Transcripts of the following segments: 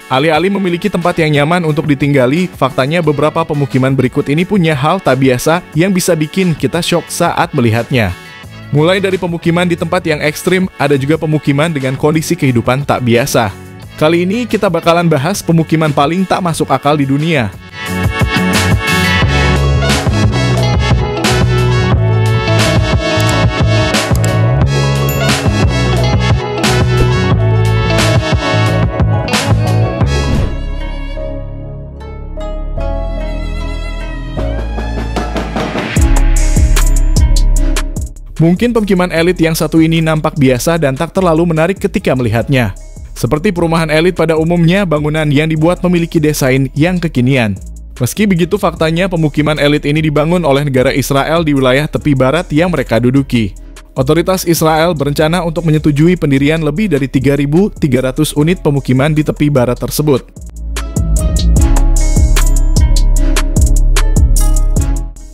Alih-alih memiliki tempat yang nyaman untuk ditinggali, faktanya beberapa pemukiman berikut ini punya hal tak biasa yang bisa bikin kita syok saat melihatnya. Mulai dari pemukiman di tempat yang ekstrim, ada juga pemukiman dengan kondisi kehidupan tak biasa. Kali ini kita bakalan bahas pemukiman paling tak masuk akal di dunia. Mungkin pemukiman elit yang satu ini nampak biasa dan tak terlalu menarik ketika melihatnya. Seperti perumahan elit pada umumnya, bangunan yang dibuat memiliki desain yang kekinian. Meski begitu, faktanya pemukiman elit ini dibangun oleh negara Israel di wilayah tepi barat yang mereka duduki. Otoritas Israel berencana untuk menyetujui pendirian lebih dari 3.300 unit pemukiman di tepi barat tersebut.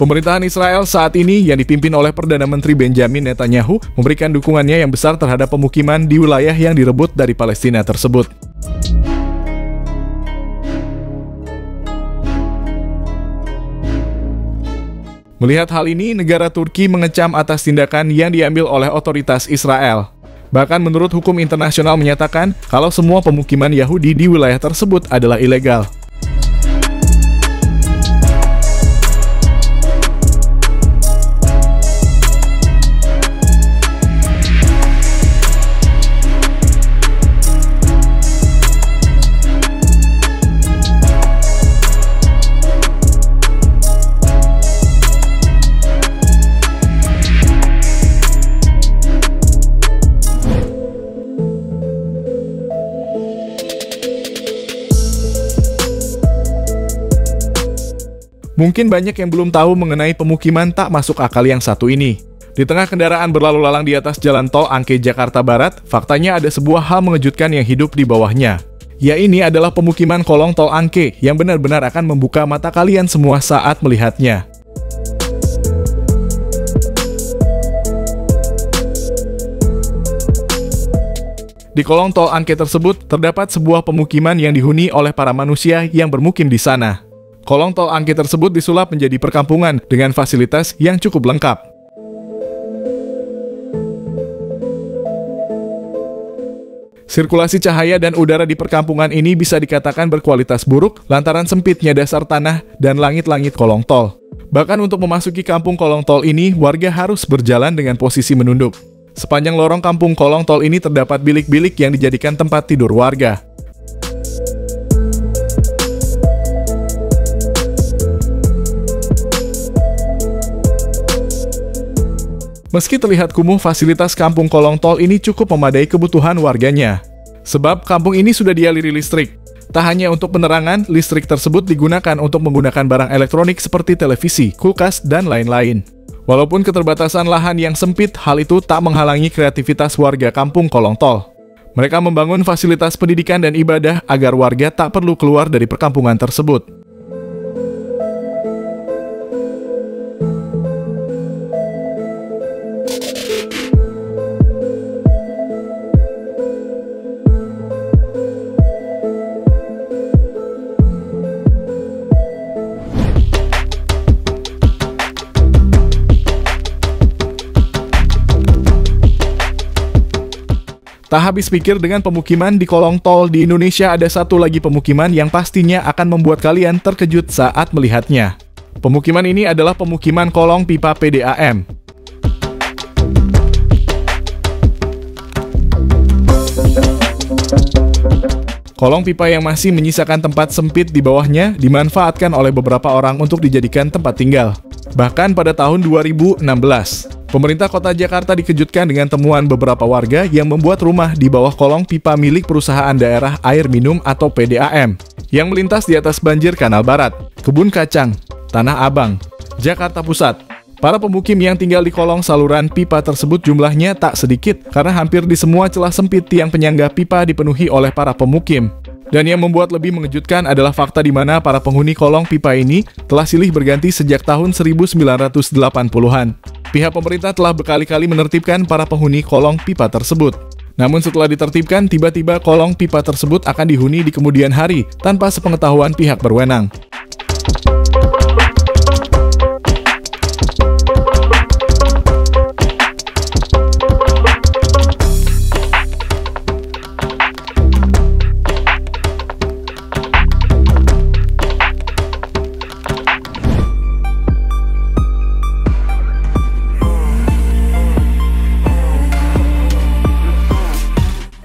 Pemerintahan Israel saat ini yang dipimpin oleh Perdana Menteri Benjamin Netanyahu memberikan dukungannya yang besar terhadap pemukiman di wilayah yang direbut dari Palestina tersebut. Melihat hal ini, negara Turki mengecam atas tindakan yang diambil oleh otoritas Israel. Bahkan menurut hukum internasional menyatakan kalau semua pemukiman Yahudi di wilayah tersebut adalah ilegal. Mungkin banyak yang belum tahu mengenai pemukiman tak masuk akal yang satu ini. Di tengah kendaraan berlalu lalang di atas jalan tol Angke Jakarta Barat, faktanya ada sebuah hal mengejutkan yang hidup di bawahnya. Ya, ini adalah pemukiman kolong tol Angke yang benar-benar akan membuka mata kalian semua saat melihatnya. Di kolong tol Angke tersebut terdapat sebuah pemukiman yang dihuni oleh para manusia yang bermukim di sana. Kolong tol Angke tersebut disulap menjadi perkampungan dengan fasilitas yang cukup lengkap. Sirkulasi cahaya dan udara di perkampungan ini bisa dikatakan berkualitas buruk lantaran sempitnya dasar tanah dan langit-langit kolong tol. Bahkan untuk memasuki kampung kolong tol ini, warga harus berjalan dengan posisi menunduk. Sepanjang lorong kampung kolong tol ini terdapat bilik-bilik yang dijadikan tempat tidur warga. Meski terlihat kumuh, fasilitas kampung kolong tol ini cukup memadai kebutuhan warganya. Sebab kampung ini sudah dialiri listrik. Tak hanya untuk penerangan, listrik tersebut digunakan untuk menggunakan barang elektronik seperti televisi, kulkas, dan lain-lain. Walaupun keterbatasan lahan yang sempit, hal itu tak menghalangi kreativitas warga kampung kolong tol. Mereka membangun fasilitas pendidikan dan ibadah agar warga tak perlu keluar dari perkampungan tersebut. Tak habis pikir dengan pemukiman di kolong tol di Indonesia, ada satu lagi pemukiman yang pastinya akan membuat kalian terkejut saat melihatnya. Pemukiman ini adalah pemukiman kolong pipa PDAM. Kolong pipa yang masih menyisakan tempat sempit di bawahnya dimanfaatkan oleh beberapa orang untuk dijadikan tempat tinggal. Bahkan pada tahun 2016, pemerintah kota Jakarta dikejutkan dengan temuan beberapa warga yang membuat rumah di bawah kolong pipa milik perusahaan daerah air minum atau PDAM yang melintas di atas banjir Kanal Barat, Kebun Kacang, Tanah Abang, Jakarta Pusat. Para pemukim yang tinggal di kolong saluran pipa tersebut jumlahnya tak sedikit karena hampir di semua celah sempit tiang penyangga pipa dipenuhi oleh para pemukim. Dan yang membuat lebih mengejutkan adalah fakta di mana para penghuni kolong pipa ini telah silih berganti sejak tahun 1980-an. Pihak pemerintah telah berkali-kali menertibkan para penghuni kolong pipa tersebut. Namun setelah ditertibkan, tiba-tiba kolong pipa tersebut akan dihuni di kemudian hari tanpa sepengetahuan pihak berwenang.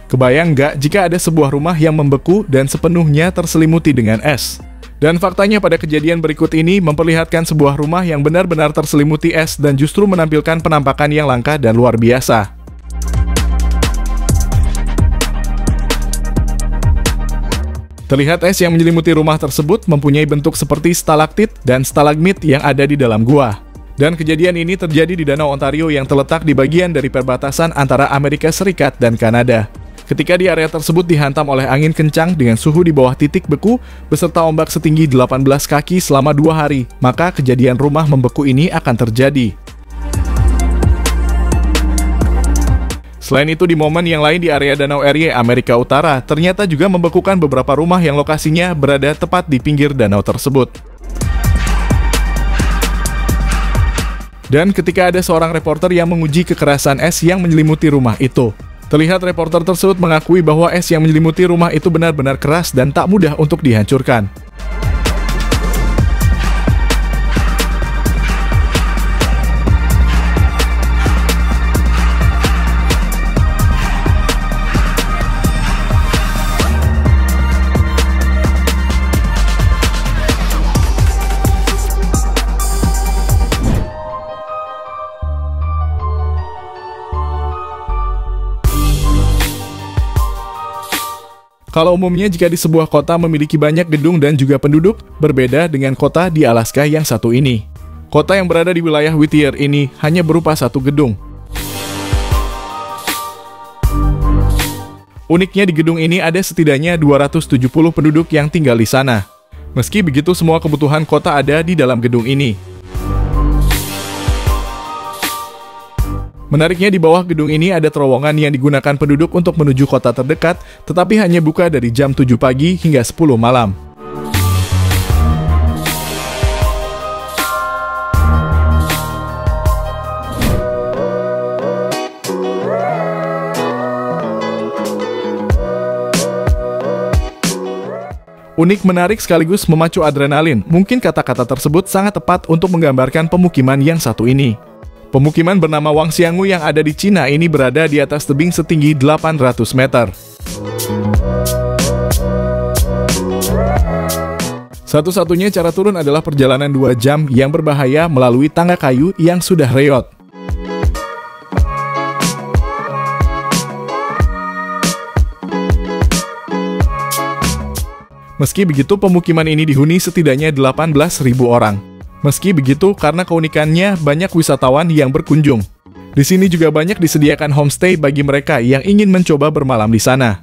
Kebayang nggak jika ada sebuah rumah yang membeku dan sepenuhnya terselimuti dengan es? Dan faktanya pada kejadian berikut ini memperlihatkan sebuah rumah yang benar-benar terselimuti es dan justru menampilkan penampakan yang langka dan luar biasa. Terlihat es yang menyelimuti rumah tersebut mempunyai bentuk seperti stalaktit dan stalagmit yang ada di dalam gua. Dan kejadian ini terjadi di Danau Ontario yang terletak di bagian dari perbatasan antara Amerika Serikat dan Kanada. Ketika di area tersebut dihantam oleh angin kencang dengan suhu di bawah titik beku beserta ombak setinggi 18 kaki selama 2 hari, maka kejadian rumah membeku ini akan terjadi. Selain itu, di momen yang lain di area Danau Erie, Amerika Utara, ternyata juga membekukan beberapa rumah yang lokasinya berada tepat di pinggir danau tersebut. Dan ketika ada seorang reporter yang menguji kekerasan es yang menyelimuti rumah itu, terlihat reporter tersebut mengakui bahwa es yang menyelimuti rumah itu benar-benar keras dan tak mudah untuk dihancurkan. Kalau umumnya jika di sebuah kota memiliki banyak gedung dan juga penduduk, berbeda dengan kota di Alaska yang satu ini. Kota yang berada di wilayah Whittier ini hanya berupa satu gedung. Uniknya di gedung ini ada setidaknya 270 penduduk yang tinggal di sana. Meski begitu, semua kebutuhan kota ada di dalam gedung ini. Menariknya, di bawah gedung ini ada terowongan yang digunakan penduduk untuk menuju kota terdekat, tetapi hanya buka dari jam 7 pagi hingga 10 malam. Unik, menarik, sekaligus memacu adrenalin. Mungkin kata-kata tersebut sangat tepat untuk menggambarkan pemukiman yang satu ini. Pemukiman bernama Wangxiangu yang ada di Cina ini berada di atas tebing setinggi 800 meter. Satu-satunya cara turun adalah perjalanan 2 jam yang berbahaya melalui tangga kayu yang sudah reot. Meski begitu, pemukiman ini dihuni setidaknya 18.000 orang. Meski begitu, karena keunikannya, banyak wisatawan yang berkunjung. Di sini juga banyak disediakan homestay bagi mereka yang ingin mencoba bermalam di sana.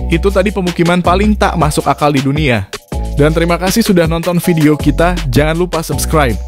Itu tadi pemukiman paling tak masuk akal di dunia. Dan terima kasih sudah nonton video kita, jangan lupa subscribe.